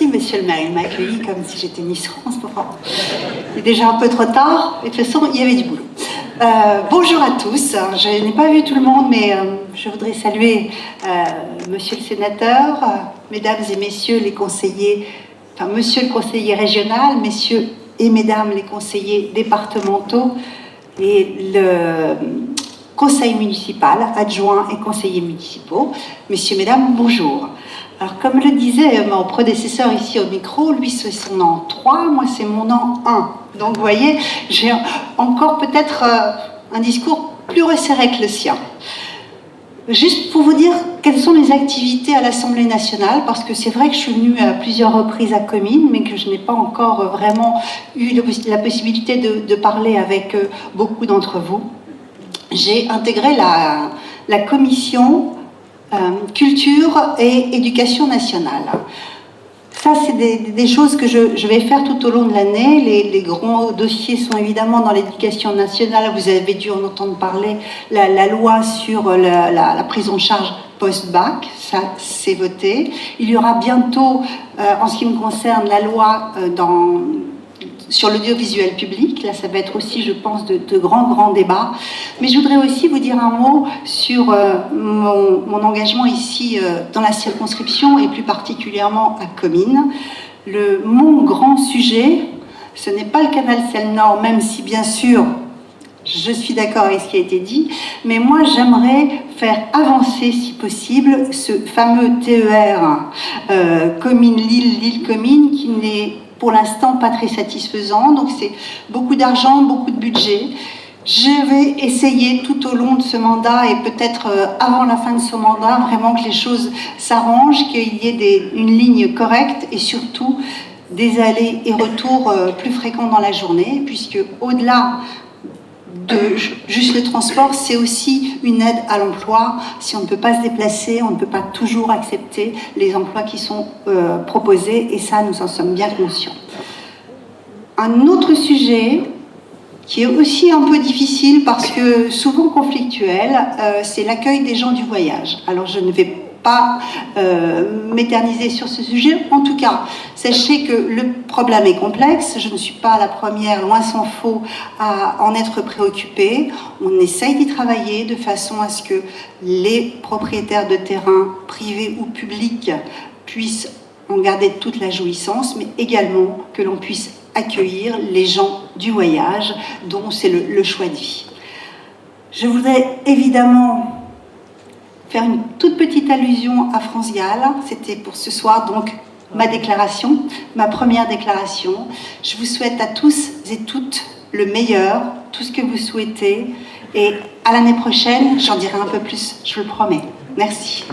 Merci, monsieur le maire. Il m'a accueilli comme si j'étais Miss France. Il est déjà un peu trop tard, mais de toute façon, il y avait du boulot. Bonjour à tous. Je n'ai pas vu tout le monde, mais je voudrais saluer monsieur le sénateur, mesdames et messieurs les conseillers, enfin, monsieur le conseiller régional, messieurs et mesdames les conseillers départementaux et le conseil municipal, adjoints et conseillers municipaux. Messieurs, mesdames, bonjour. Alors, comme le disait mon prédécesseur ici au micro, lui c'est son an 3, moi c'est mon an 1. Donc vous voyez, j'ai encore peut-être un discours plus resserré que le sien. Juste pour vous dire quelles sont les activités à l'Assemblée nationale, parce que c'est vrai que je suis venue à plusieurs reprises à Comines, mais que je n'ai pas encore vraiment eu la possibilité de parler avec beaucoup d'entre vous. J'ai intégré la commission culture et éducation nationale. Ça, c'est des choses que je vais faire tout au long de l'année. Les grands dossiers sont évidemment dans l'éducation nationale. Vous avez dû en entendre parler. La loi sur la prise en charge post-bac, ça, c'est voté. Il y aura bientôt, en ce qui me concerne, la loi sur l'audiovisuel public. Là, ça va être aussi, je pense, de grands débats. Mais je voudrais aussi vous dire un mot sur mon engagement ici dans la circonscription et plus particulièrement à Comines. Mon grand sujet, ce n'est pas le canal Seine-Nord, même si bien sûr, je suis d'accord avec ce qui a été dit, mais moi j'aimerais faire avancer, si possible, ce fameux TER Comines-Lille, Lille-Comines, qui n'est pour l'instant pas très satisfaisant, donc c'est beaucoup d'argent, beaucoup de budget. Je vais essayer tout au long de ce mandat et peut-être avant la fin de ce mandat, vraiment que les choses s'arrangent, qu'il y ait une ligne correcte et surtout des allers et retours plus fréquents dans la journée, puisque au-delà de juste le transport, c'est aussi une aide à l'emploi. Si on ne peut pas se déplacer, on ne peut pas toujours accepter les emplois qui sont proposés, et ça, nous en sommes bien conscients. Un autre sujet qui est aussi un peu difficile parce que souvent conflictuel, c'est l'accueil des gens du voyage. Alors je ne vais pas m'éterniser sur ce sujet. En tout cas, sachez que le problème est complexe. Je ne suis pas la première, loin s'en faut, à en être préoccupée. On essaye d'y travailler de façon à ce que les propriétaires de terrains, privés ou publics, puissent en garder toute la jouissance, mais également que l'on puisse accueillir les gens du voyage, dont c'est le choix de vie. Je voudrais évidemment faire une toute petite allusion à France Gall. C'était pour ce soir donc ma déclaration, ma première déclaration. Je vous souhaite à tous et toutes le meilleur, tout ce que vous souhaitez, et à l'année prochaine, j'en dirai un peu plus, je vous le promets. Merci.